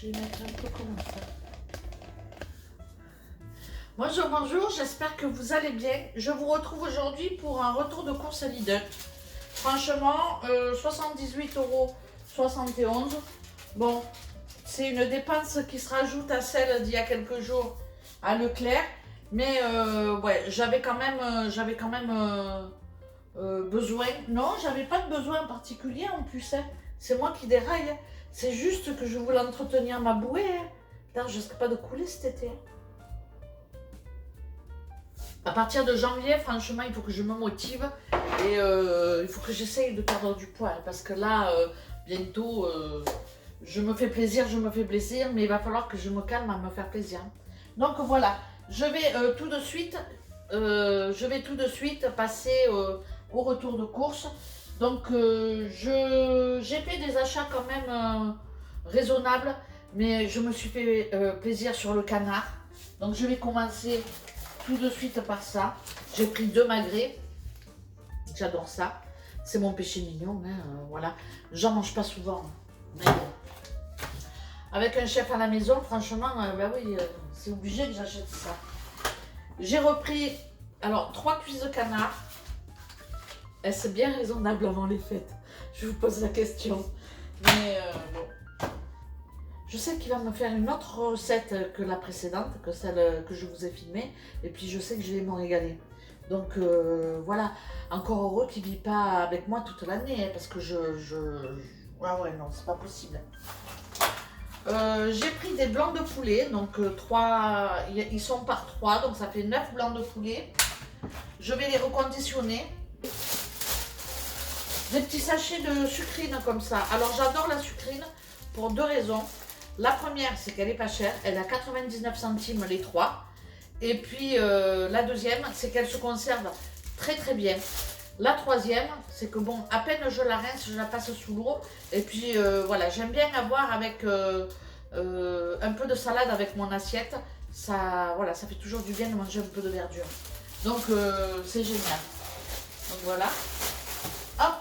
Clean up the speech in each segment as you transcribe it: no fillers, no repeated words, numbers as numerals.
je vais mettre un peu comme ça. Bonjour, bonjour, j'espère que vous allez bien. Je vous retrouve aujourd'hui pour un retour de course à Lidl. Franchement, 78,71 €. Bon, c'est une dépense qui se rajoute à celle d'il y a quelques jours à Leclerc. Mais ouais, j'avais quand même besoin. Non, j'avais pas de besoin particulier en plus. Hein. C'est moi qui déraille. Hein. C'est juste que je voulais entretenir ma bouée. Hein. Putain, je risque pas de couler cet été. À partir de janvier, franchement, il faut que je me motive et il faut que j'essaye de perdre du poids. Hein, parce que là, bientôt, je me fais plaisir, mais il va falloir que je me calme à me faire plaisir. Donc voilà, je vais tout de suite passer au retour de course. Donc j'ai fait des achats quand même raisonnables, mais je me suis fait plaisir sur le canard. Donc je vais commencer tout de suite par ça. J'ai pris 2 magrets. J'adore ça. C'est mon péché mignon. Hein, voilà. J'en mange pas souvent. Mais avec un chef à la maison, franchement, ben oui, c'est obligé que j'achète ça. J'ai repris, alors, 3 cuisses de canard. Est-ce bien raisonnable avant les fêtes? Je vous pose la question. Mais bon. Je sais qu'il va me faire une autre recette que la précédente, que celle que je vous ai filmée. Et puis je sais que je vais m'en régaler. Donc voilà, encore heureux qu'il ne vit pas avec moi toute l'année. Hein, parce que ouais, non, c'est pas possible. J'ai pris des blancs de poulet. Donc 3, ils sont par 3. Donc ça fait 9 blancs de poulet. Je vais les reconditionner. Des petits sachets de sucrine comme ça. Alors j'adore la sucrine pour 2 raisons. La première, c'est qu'elle est pas chère, elle a 99 centimes les 3. Et puis la deuxième, c'est qu'elle se conserve très très bien. La troisième, c'est que bon, à peine je la rince, je la passe sous l'eau. Et puis voilà, j'aime bien avoir avec un peu de salade avec mon assiette. Ça, voilà, ça fait toujours du bien de manger un peu de verdure. Donc c'est génial. Donc voilà. Hop.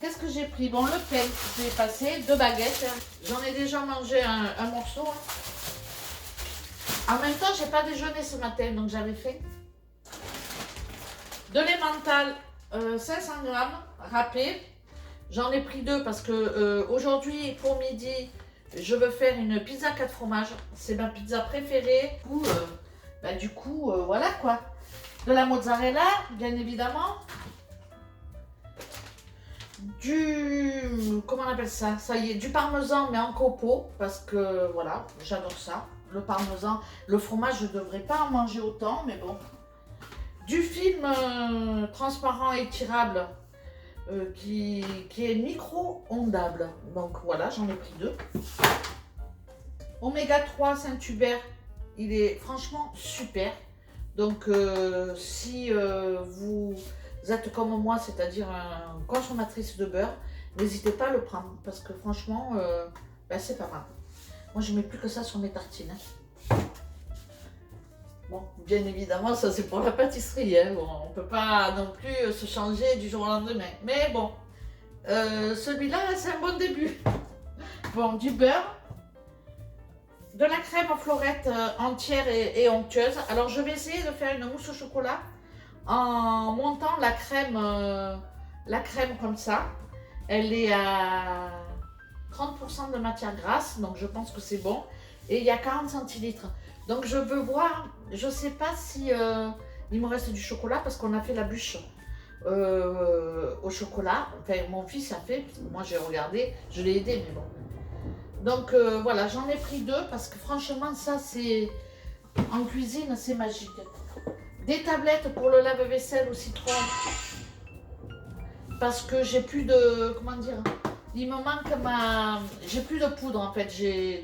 Qu'est-ce que j'ai pris? Bon, le pain, j'ai passé 2 baguettes. J'en ai déjà mangé un morceau. En même temps, j'ai pas déjeuné ce matin, donc j'avais faim. De l'emmental, 500 grammes, râpé. J'en ai pris 2 parce que aujourd'hui, pour midi, je veux faire une pizza 4 fromages. C'est ma pizza préférée. Du coup, voilà quoi. De la mozzarella, bien évidemment. Comment on appelle ça? Ça y est, du parmesan mais en copeaux parce que voilà, j'adore ça. Le parmesan, le fromage, je ne devrais pas en manger autant, mais bon. Du film transparent étirable qui est micro-ondable. Donc voilà, j'en ai pris 2. Oméga 3 Saint-Hubert, il est franchement super. Donc si vous êtes comme moi, c'est-à-dire une consommatrice de beurre, n'hésitez pas à le prendre parce que franchement, c'est pas mal. Moi, je mets plus que ça sur mes tartines. Hein. Bon, bien évidemment, ça c'est pour la pâtisserie. Hein. Bon, on ne peut pas non plus se changer du jour au lendemain. Mais bon, celui-là, c'est un bon début. Bon, du beurre, de la crème florette entière et onctueuse. Alors, je vais essayer de faire une mousse au chocolat en montant la crème comme ça. Elle est à 30% de matière grasse, donc je pense que c'est bon. Et il y a 40 centilitres. Donc je veux voir, je sais pas si il me reste du chocolat parce qu'on a fait la bûche au chocolat. Enfin, mon fils a fait, parce que moi j'ai regardé, je l'ai aidé, mais bon. Donc voilà, j'en ai pris 2 parce que franchement, ça c'est en cuisine, c'est magique. Des tablettes pour le lave-vaisselle au citron. Parce que j'ai plus de... Comment dire? Il me manque j'ai plus de poudre en fait.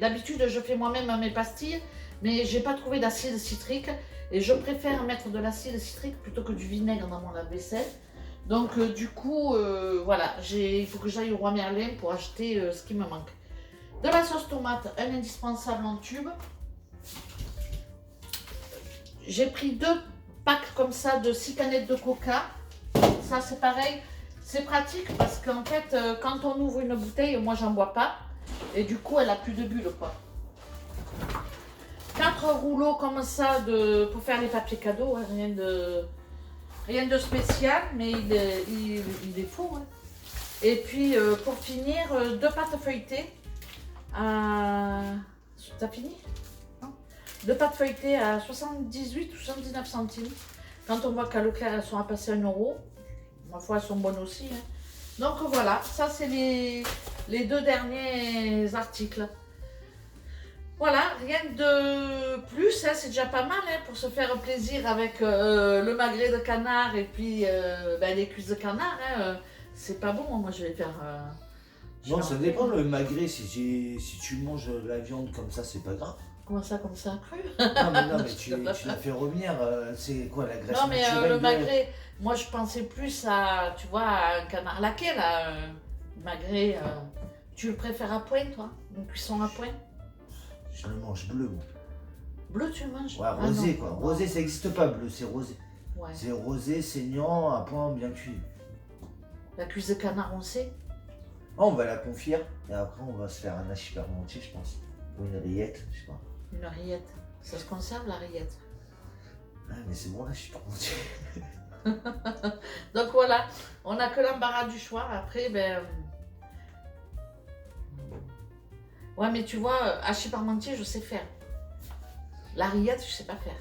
D'habitude, je fais moi-même mes pastilles. Mais j'ai pas trouvé d'acide citrique. Et je préfère mettre de l'acide citrique plutôt que du vinaigre dans mon lave-vaisselle. Donc du coup, voilà. Il faut que j'aille au Roi Merlin pour acheter ce qui me manque. De la sauce tomate, un indispensable en tube. J'ai pris 2 packs comme ça de 6 canettes de coca. Ça c'est pareil, c'est pratique parce qu'en fait quand on ouvre une bouteille, moi j'en bois pas. Et du coup, elle a plus de bulles, quoi. 4 rouleaux comme ça pour faire les papiers cadeaux, hein, rien de spécial, mais il est fou. Hein. Et puis, pour finir, 2 pâtes feuilletées à... T'as fini? Non, 2 pâtes feuilletées à 78 ou 79 centimes. Quand on voit qu'à Leclerc, elles sont à passer 1 €. Ma foi, elles sont bonnes aussi. Hein. Donc voilà, ça c'est les 2 derniers articles. Voilà, rien de plus, hein, c'est déjà pas mal hein, pour se faire plaisir avec le magret de canard et puis les cuisses de canard. Hein, c'est pas bon, moi je vais faire... Non, ça dépend le magret, si tu manges la viande comme ça, c'est pas grave. Comment ça, comme ça, cru? Non, mais tu la fais revenir, c'est quoi la graisse Non, mais naturelle le magret, moi je pensais plus à, tu vois, à un canard laqué, là, magret. Tu le préfères à point, toi? Une cuisson à point? Je le mange bleu, moi. Bleu, tu le manges? Ouais, rosé, quoi. Rosé, ça n'existe pas, bleu, c'est rosé. Ouais. C'est rosé, saignant, à point bien cuit. La cuisse de canard, on sait? Oh, on va la confire, et après on va se faire un hachis parmentier, je pense. Ou une rillette, je sais pas. Une rillette. Ça se conserve, la rillette? Ah, mais c'est bon, là, je suis parmentier. Donc voilà, on n'a que l'embarras du choix. Après, ben... Ouais, mais tu vois, hachis parmentier, je sais faire. La rillette, je sais pas faire.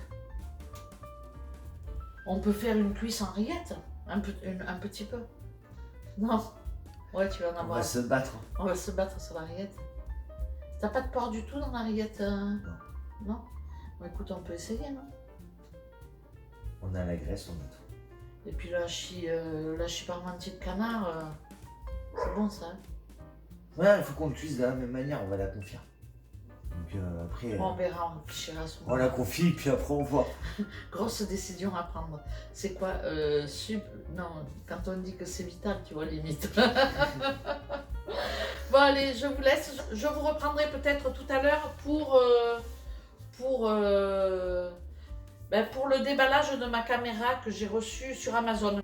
On peut faire une cuisse en rillette, un petit peu. Non. Ouais, tu vas en avoir. On va se battre. On va se battre sur la rillette. T'as pas de porc du tout dans la rillette Non. Non. Bon, écoute, on peut essayer, non? On a la graisse, on a tout. Et puis le hachis parmentier de canard, c'est bon ça. Hein. Ouais, il faut qu'on le cuise de la même manière, on va la confier. Donc après. Bon, on verra, on réfléchira à ce moment. On la confie, puis après on voit. Grosse décision à prendre. C'est quoi Non, quand on dit que c'est vital, tu vois, limite. Bon, allez, je vous laisse. Je vous reprendrai peut-être tout à l'heure pour le déballage de ma caméra que j'ai reçue sur Amazon.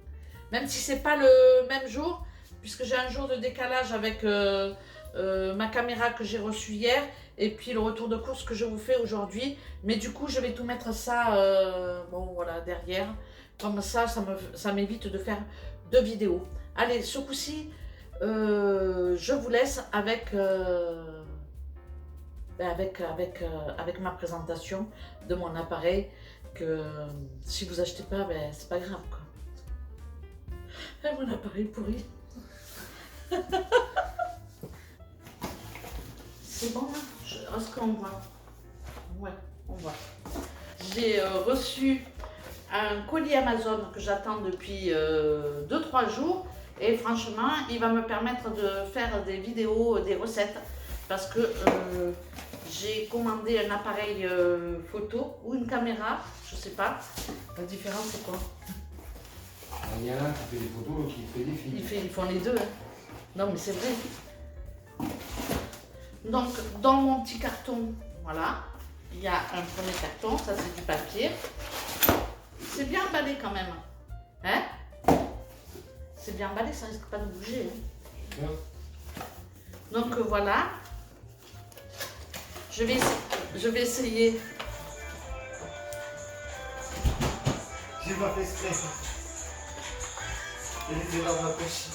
Même si c'est pas le même jour, puisque j'ai un jour de décalage avec ma caméra que j'ai reçue hier et puis le retour de course que je vous fais aujourd'hui. Mais du coup, je vais tout mettre ça derrière. Comme ça, ça m'évite de faire 2 vidéos. Allez, ce coup-ci, je vous laisse avec ma présentation de mon appareil. Que si vous achetez pas, c'est pas grave quoi. Et mon appareil pourri. C'est bon là? Est-ce qu'on voit? Ouais, on voit. J'ai reçu un colis Amazon que j'attends depuis 2-3 jours. Et franchement, il va me permettre de faire des vidéos, des recettes. Parce que j'ai commandé un appareil photo ou une caméra, je sais pas. La différence c'est quoi? Il y en a un qui fait des photos, l'autre qui fait des films. Ils font les deux. Hein. Non mais c'est vrai. Donc dans mon petit carton, voilà, il y a un premier carton, ça c'est du papier. C'est bien emballé quand même. Hein? C'est bien emballé, ça risque pas de bouger. Hein. Donc voilà. Je vais essayer. J'ai pas fait exprès. Elle était dans ma poche.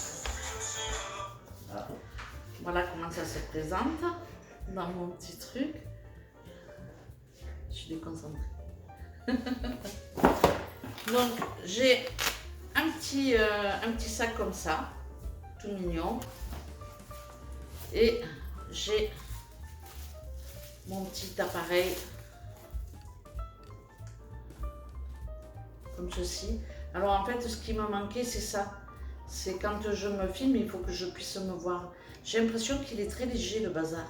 Ah. Voilà comment ça se présente dans mon petit truc. Je suis déconcentrée. Donc j'ai un petit sac comme ça, tout mignon. Et j'ai mon petit appareil comme ceci. Alors en fait ce qui me manquait c'est ça. C'est quand je me filme, il faut que je puisse me voir. J'ai l'impression qu'il est très léger le bazar.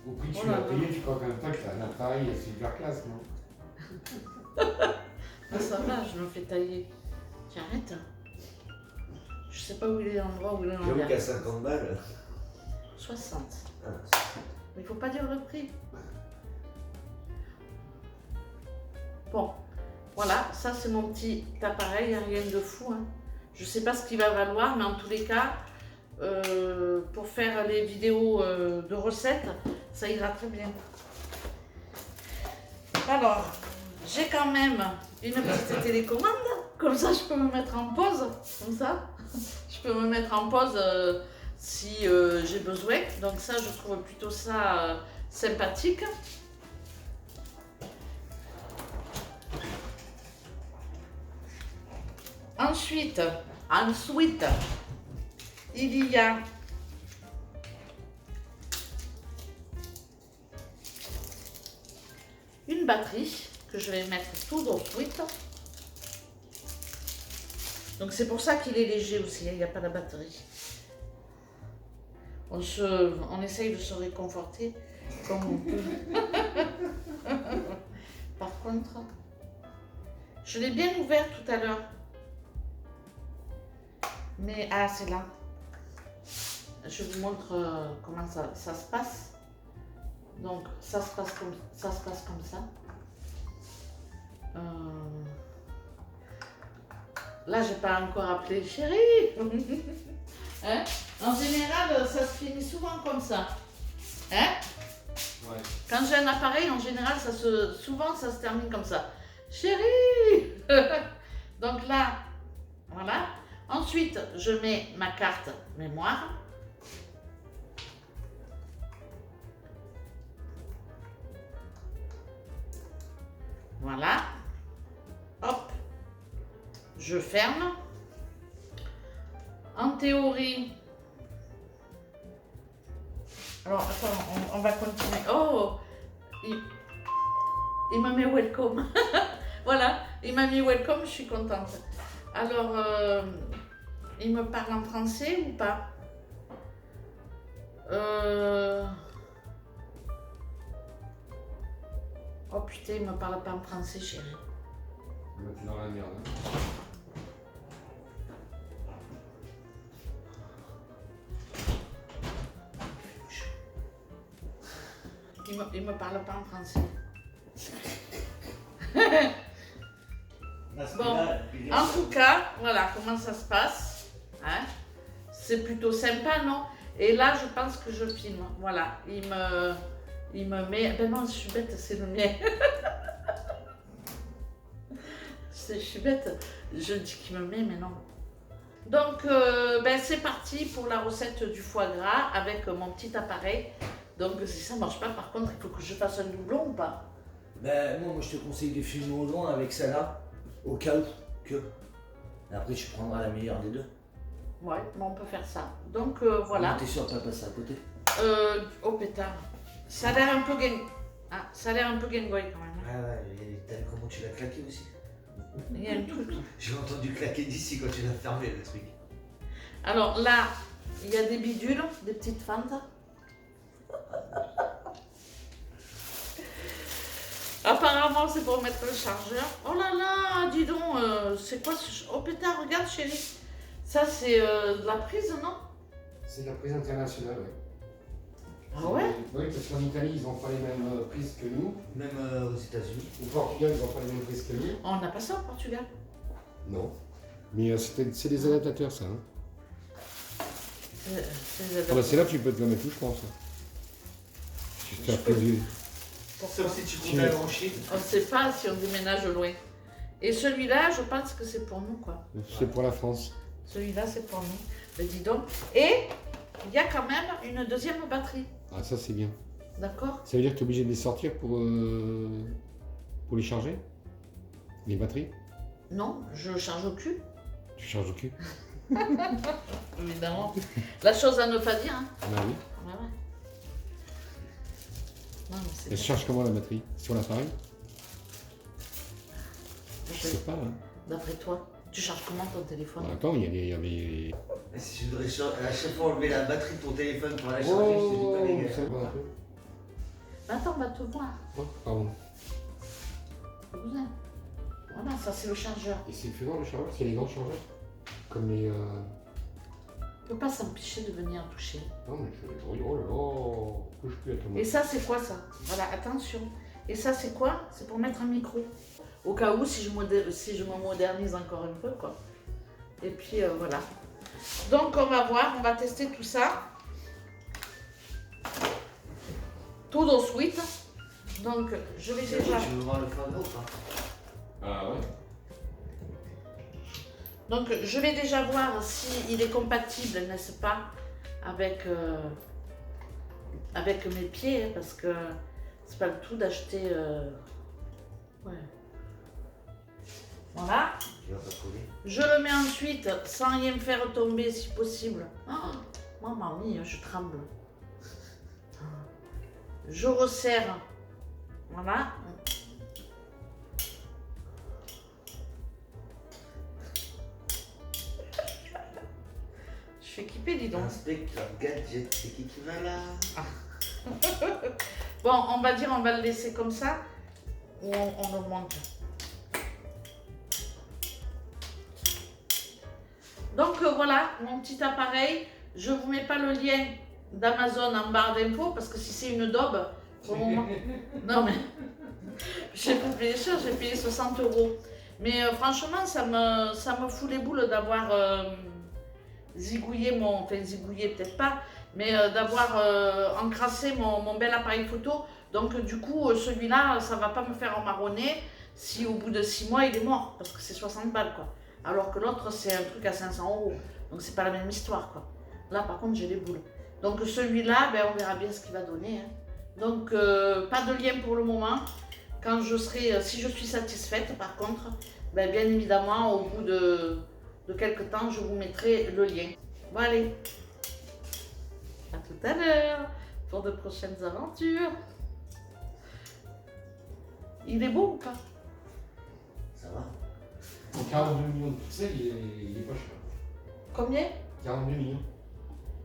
Au prix que tu l'as payé, tu crois qu'en même temps que c'est un appareil super classe, non? Ah, ça va, je me fais tailler. Tu arrêtes. Je sais pas où il est l'endroit où il est J'avoue l'endroit. qu'à 50 balles. 60. Ah. Mais il faut pas dire le prix. Bon, voilà, ça c'est mon petit appareil, rien de fou. Hein. Je sais pas ce qu'il va valoir, mais en tous les cas, pour faire les vidéos de recettes, ça ira très bien. Alors, j'ai quand même une petite télécommande, comme ça je peux me mettre en pause, comme ça. Je peux me mettre en pause si j'ai besoin, donc ça je trouve plutôt ça sympathique. Ensuite, il y a une batterie que je vais mettre tout de suite. Donc c'est pour ça qu'il est léger aussi, il n'y a pas la batterie. On essaye de se réconforter comme on peut. Par contre, je l'ai bien ouvert tout à l'heure. Mais, ah, c'est là. Je vous montre comment ça se passe. Donc, ça se passe comme ça. Là, j'ai pas encore appelé chérie. Hein? En général, ça se finit souvent comme ça. Hein? Ouais. Quand j'ai un appareil, en général, souvent, ça se termine comme ça. Chérie. Donc là, voilà. Ensuite, je mets ma carte mémoire. Voilà. Hop. Je ferme. En théorie. Alors, attends, on va continuer. Oh, il m'a mis welcome. Voilà, il m'a mis welcome, je suis contente. Alors, il me parle en français ou pas? Oh putain, il me parle pas en français, chérie. T'es dans la merde. Hein. Il me parle pas en français. Bon, en tout cas, voilà comment ça se passe. Hein? C'est plutôt sympa, non? Et là, je pense que je filme. Voilà, il me met... Ben non, je suis bête, c'est le mien. Je suis bête. Je dis qu'il me met, mais non. Donc, ben, c'est parti pour la recette du foie gras avec mon petit appareil. Donc, si ça marche pas, par contre, il faut que je fasse un doublon ou pas? Ben, moi, je te conseille de filmer au loin avec celle-là, au cas où que. Et après, tu prendras la meilleure des deux. Ouais, bon, on peut faire ça. Donc, voilà. T'es sûr de pas passer à côté? Oh pétard. Ça a l'air un peu Ah, ça a l'air un peu gangoy quand même. Ah ouais, t'as vu comment tu l'as claqué aussi? Il y a un truc. J'ai entendu claquer d'ici quand tu l'as fermé le truc. Alors là, il y a des bidules, des petites fentes. Apparemment, c'est pour mettre le chargeur. Oh là là, dis donc, c'est quoi ce... Oh pétard, regarde chérie. Ça, c'est de la prise, non? C'est de la prise internationale, oui. Ah ouais? Oui, parce qu'en Italie, ils n'ont pas les mêmes prises que nous. Même aux États-Unis. Au Portugal, ils n'ont pas les mêmes prises que nous. Oh, on n'a pas ça au Portugal. Non. Mais c'est des adaptateurs, ça. Hein. C'est là que tu peux te la mettre tout, je pense. Sauf si tu comptes aller en Chine. On ne sait pas si on déménage loin. Et celui-là, je pense que c'est pour nous, quoi. C'est pour la France. Celui-là, c'est pour nous. Mais dis donc. Et il y a quand même une deuxième batterie. Ah, ça, c'est bien. D'accord? Ça veut dire que tu es obligé de les sortir pour les charger? Les batteries? Non, je charge au cul. Tu charges au cul? Évidemment. La chose à ne pas dire. Hein. Ah oui. Ouais, ouais. Non, mais c'est Elle se charge comment la batterie? Sur l'appareil? Je sais pas. Hein. D'après toi, tu charges comment ton téléphone? Attends, il y avait... Si tu voudrais à chaque fois enlever la batterie de ton téléphone pour la charger, Oh, je te dis pas les gars. ça va un peu. Attends, on va te voir. Oh, pardon. Cousin. Voilà, ça c'est le chargeur. Et c'est plus grand le chargeur? C'est les grands chargeurs? Comme les... On peut pas s'empêcher de venir toucher. Non mais je... Oh là là, touche plus à ton Et ça c'est quoi ça? Voilà, attention. Et ça c'est quoi? C'est pour mettre un micro. Au cas où si je me modernise encore un peu quoi. Et puis voilà. Donc on va voir, on va tester tout ça. Tout de suite. Donc je vais déjà... Tu veux voir le foie gras ou pas? Ah ouais. Donc je vais déjà voir si il est compatible, n'est-ce pas, avec, avec mes pieds, hein, parce que c'est pas le tout d'acheter... Ouais. Voilà. Tu vas pas coller. Je le mets ensuite sans rien faire tomber si possible. Oh, maman mia, je tremble. Je resserre. Voilà. Je fais kipper, dis donc. Inspecteur Gadget, c'est qui va là? Bon, on va dire, on va le laisser comme ça. Ou on augmente. Donc voilà, mon petit appareil. Je ne vous mets pas le lien d'Amazon en barre d'infos parce que si c'est une daube, pour le moment. Non mais, j'ai pas payé cher, j'ai payé 60 €. Mais franchement, ça me fout les boules d'avoir zigouillé mon. Enfin, zigouillé peut-être pas, mais d'avoir encrassé mon bel appareil photo. Donc du coup, celui-là, ça va pas me faire emmarronner si au bout de 6 mois il est mort, parce que c'est 60 balles quoi. Alors que l'autre, c'est un truc à 500 €. Donc c'est pas la même histoire quoi. Là par contre, j'ai les boules. Donc celui-là, ben, on verra bien ce qu'il va donner. Hein. Donc pas de lien pour le moment. Quand je serai, si je suis satisfaite par contre, ben, bien évidemment au bout de quelques temps, je vous mettrai le lien. Bon allez, à tout à l'heure pour de prochaines aventures. Il est beau ou pas? Ça va? Pour 42 millions de pixels, il est pas cher. Combien? 42 millions.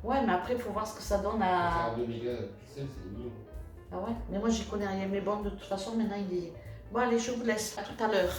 Ouais, mais après, il faut voir ce que ça donne à... 42 mégapixels, c'est des millions. Ah ouais? Mais moi, j'y connais rien. Mais bon, de toute façon, maintenant, il est... Bon, allez, je vous laisse. À tout à l'heure.